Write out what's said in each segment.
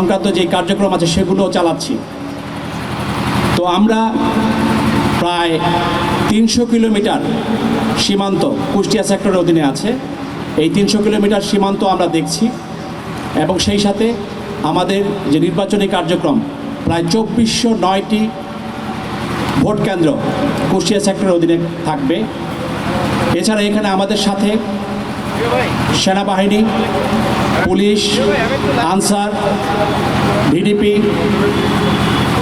সংক্রান্ত যে কার্যক্রম আছে সেগুলো চালাচ্ছি। তো আমরা প্রায় 300 কিলোমিটার সীমান্ত কুষ্টিয়া সেক্টরের অধীনে আছে। এই 300 কিলোমিটার সীমান্ত আমরা দেখছি এবং সেই সাথে আমাদের যে নির্বাচনী কার্যক্রম প্রায় 2409টি ভোট কেন্দ্র কুষ্টিয়া সেক্টরের অধীনে থাকবে। এছাড়া এখানে আমাদের সাথে সেনাবাহিনী, পুলিশ, আনসার, ভিডিপি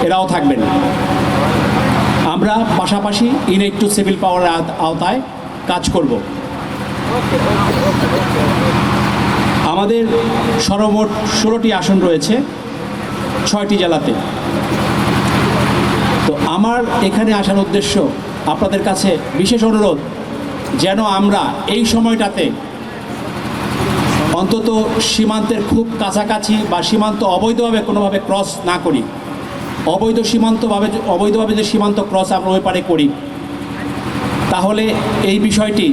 এরাও থাকবেন। আমরা পাশাপাশি ইনেট টু সিভিল পাওয়ারের আওতায় কাজ করব। আমাদের সর্বমোট 16টি আসন রয়েছে 6টি জেলাতে। তো আমার এখানে আসার উদ্দেশ্য আপনাদের কাছে বিশেষ অনুরোধ, যেন আমরা এই সময়টাতে অন্তত সীমান্তের খুব কাছাকাছি বা সীমান্ত অবৈধভাবে কোনোভাবে ক্রস না করি। অবৈধভাবে যে সীমান্ত ক্রস আমরা ওই পারে করি, তাহলে এই বিষয়টি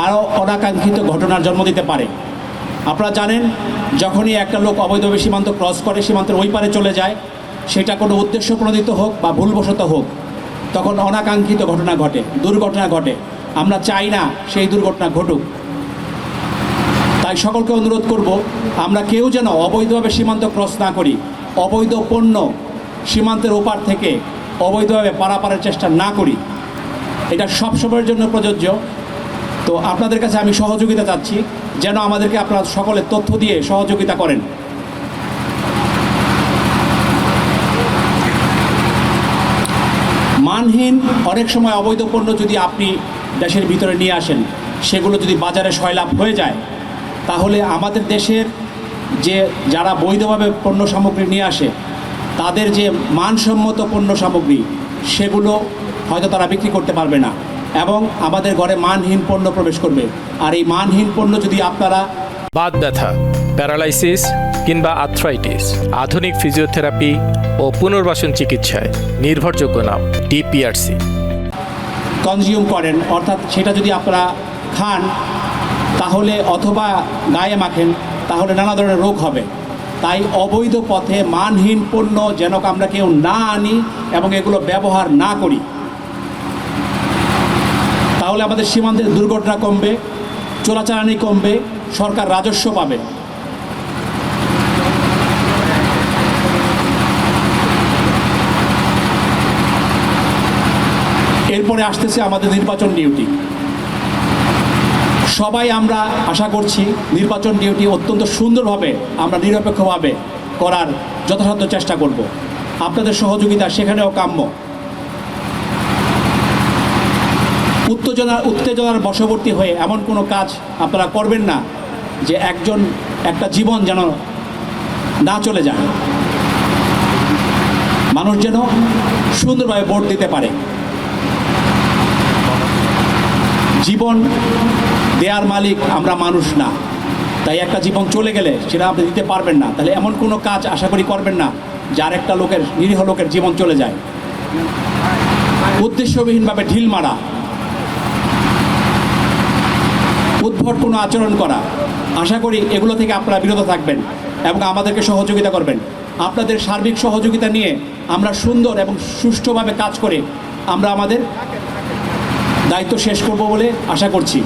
আরও অনাকাঙ্ক্ষিত ঘটনার জন্ম দিতে পারে। আপনারা জানেন, যখনই একটা লোক অবৈধভাবে সীমান্ত ক্রস করে, সীমান্তের ওই পারে চলে যায়, সেটা কোনো উদ্দেশ্য প্রণোদিত হোক বা ভুলবশত হোক, তখন অনাকাঙ্ক্ষিত ঘটনা ঘটে, দুর্ঘটনা ঘটে। আমরা চাই না সেই দুর্ঘটনা ঘটুক। তাই সকলকে অনুরোধ করব, আমরা কেউ যেন অবৈধভাবে সীমান্ত ক্রস না করি, অবৈধ পণ্য সীমান্তের ওপার থেকে অবৈধভাবে পারাপারের চেষ্টা না করি। এটা সব সময়ের জন্য প্রযোজ্য। তো আপনাদের কাছে আমি সহযোগিতা চাচ্ছি, যেন আমাদেরকে আপনারা সকলে তথ্য দিয়ে সহযোগিতা করেন। মানহীন অনেক সময় অবৈধ পণ্য যদি আপনি দেশের ভিতরে নিয়ে আসেন, সেগুলো যদি বাজারে সয়লাভ হয়ে যায়, তাহলে আমাদের দেশের যারা বৈধভাবে পণ্য সামগ্রী নিয়ে আসে, তাদের যে মানসম্মত পণ্য সামগ্রী, সেগুলো হয়তো তারা বিক্রি করতে পারবে না এবং আমাদের ঘরে মানহীন পণ্য প্রবেশ করবে। আর এই মানহীন পণ্য যদি আপনারা বাত ব্যথা, প্যারালাইসিস কিংবা আর্থ্রাইটিস, আধুনিক ফিজিওথেরাপি ও পুনর্বাসন চিকিৎসায় নির্ভরযোগ্য নাম ডিপিআরসি কনজিউম করেন, অর্থাৎ সেটা যদি আপনারা খান তাহলে অথবা গায়ে মাখেন, তাহলে নানা ধরনের রোগ হবে। তাই অবৈধ পথে মানহীন পণ্য যেন আমরা কেউ না আনি এবং এগুলো ব্যবহার না করি। তাহলে আমাদের সীমান্তের দুর্ঘটনা কমবে, চোরাচালানি কমবে, সরকার রাজস্ব পাবে। এরপরে আসতেছে আমাদের নির্বাচন ডিউটি। সবাই আমরা আশা করছি নির্বাচন ডিউটি অত্যন্ত সুন্দরভাবে আমরা নিরপেক্ষভাবে করার যথাসাধ্য চেষ্টা করব। আপনাদের সহযোগিতা সেখানেও কাম্য। উত্তেজনার বশবর্তী হয়ে এমন কোনো কাজ আপনারা করবেন না যে একটা জীবন যেন না চলে যায়। মানুষ যেন সুন্দরভাবে ভোট দিতে পারে। জীবন দেয়ার মালিক আমরা মানুষ না, তাই একটা জীবন চলে গেলে সেটা আপনি দিতে পারবেন না। তাহলে এমন কোনো কাজ আশা করি করবেন না যার একটা নিরীহ লোকের জীবন চলে যায়। উদ্দেশ্যবিহীনভাবে ঢিল মারা, উদ্ভট কোনো আচরণ করা, আশা করি এগুলো থেকে আপনারা বিরত থাকবেন এবং আমাদেরকে সহযোগিতা করবেন। আপনাদের সার্বিক সহযোগিতা নিয়ে আমরা সুন্দর এবং সুষ্ঠুভাবে কাজ করে আমরা আমাদের দায়িত্ব শেষ করব বলে আশা করছি।